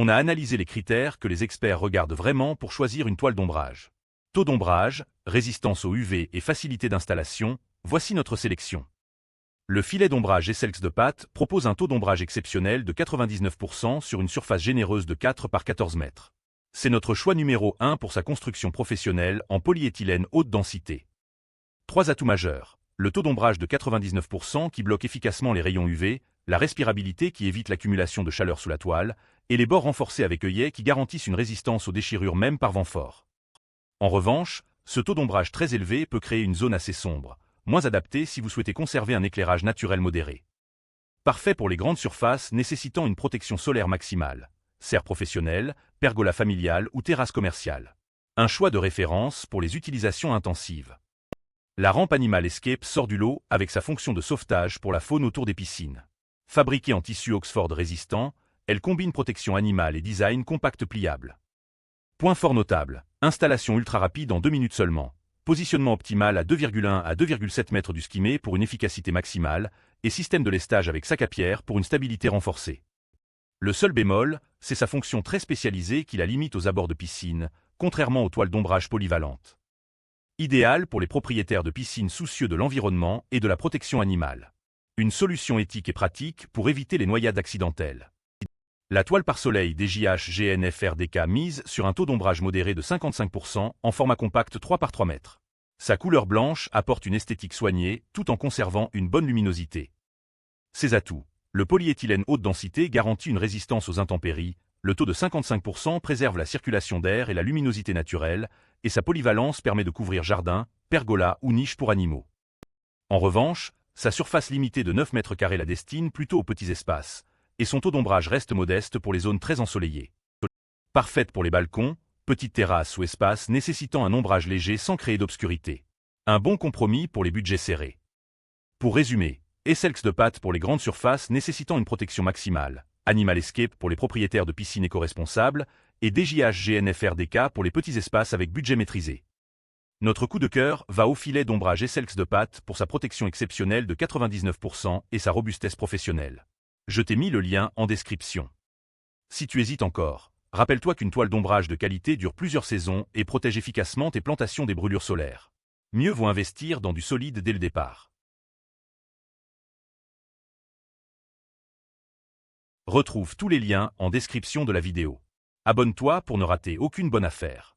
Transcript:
On a analysé les critères que les experts regardent vraiment pour choisir une toile d'ombrage. Taux d'ombrage, résistance aux UV et facilité d'installation, voici notre sélection. Le filet d'ombrage Esselx de Pâte propose un taux d'ombrage exceptionnel de 99% sur une surface généreuse de 4 par 14 mètres. C'est notre choix numéro 1 pour sa construction professionnelle en polyéthylène haute densité. 3 atouts majeurs. Le taux d'ombrage de 99% qui bloque efficacement les rayons UV, la respirabilité qui évite l'accumulation de chaleur sous la toile, et les bords renforcés avec œillets qui garantissent une résistance aux déchirures même par vent fort. En revanche, ce taux d'ombrage très élevé peut créer une zone assez sombre, moins adaptée si vous souhaitez conserver un éclairage naturel modéré. Parfait pour les grandes surfaces nécessitant une protection solaire maximale, serre professionnelle, pergola familiale ou terrasse commerciale. Un choix de référence pour les utilisations intensives. La rampe Animal Escape sort du lot avec sa fonction de sauvetage pour la faune autour des piscines. Fabriquée en tissu Oxford résistant, elle combine protection animale et design compact pliable. Point fort notable, installation ultra rapide en 2 minutes seulement, positionnement optimal à 2,1 à 2,7 mètres du skimmé pour une efficacité maximale, et système de lestage avec sac à pierre pour une stabilité renforcée. Le seul bémol, c'est sa fonction très spécialisée qui la limite aux abords de piscine, contrairement aux toiles d'ombrage polyvalentes. Idéal pour les propriétaires de piscines soucieux de l'environnement et de la protection animale. Une solution éthique et pratique pour éviter les noyades accidentelles. La toile par soleil DJH GNFRDK mise sur un taux d'ombrage modéré de 55% en format compact 3 par 3 mètres. Sa couleur blanche apporte une esthétique soignée tout en conservant une bonne luminosité. Ses atouts. Le polyéthylène haute densité garantit une résistance aux intempéries, le taux de 55% préserve la circulation d'air et la luminosité naturelle, et sa polyvalence permet de couvrir jardin, pergola ou niche pour animaux. En revanche, sa surface limitée de 9 mètres carrés la destine plutôt aux petits espaces, et son taux d'ombrage reste modeste pour les zones très ensoleillées. Parfaite pour les balcons, petites terrasses ou espaces nécessitant un ombrage léger sans créer d'obscurité. Un bon compromis pour les budgets serrés. Pour résumer, Esselx de Pâte pour les grandes surfaces nécessitant une protection maximale, Animal Escape pour les propriétaires de piscines éco-responsables, et DJH GNFRDK pour les petits espaces avec budget maîtrisé. Notre coup de cœur va au filet d'ombrage Esselx de Pâte pour sa protection exceptionnelle de 99% et sa robustesse professionnelle. Je t'ai mis le lien en description. Si tu hésites encore, rappelle-toi qu'une toile d'ombrage de qualité dure plusieurs saisons et protège efficacement tes plantations des brûlures solaires. Mieux vaut investir dans du solide dès le départ. Retrouve tous les liens en description de la vidéo. Abonne-toi pour ne rater aucune bonne affaire.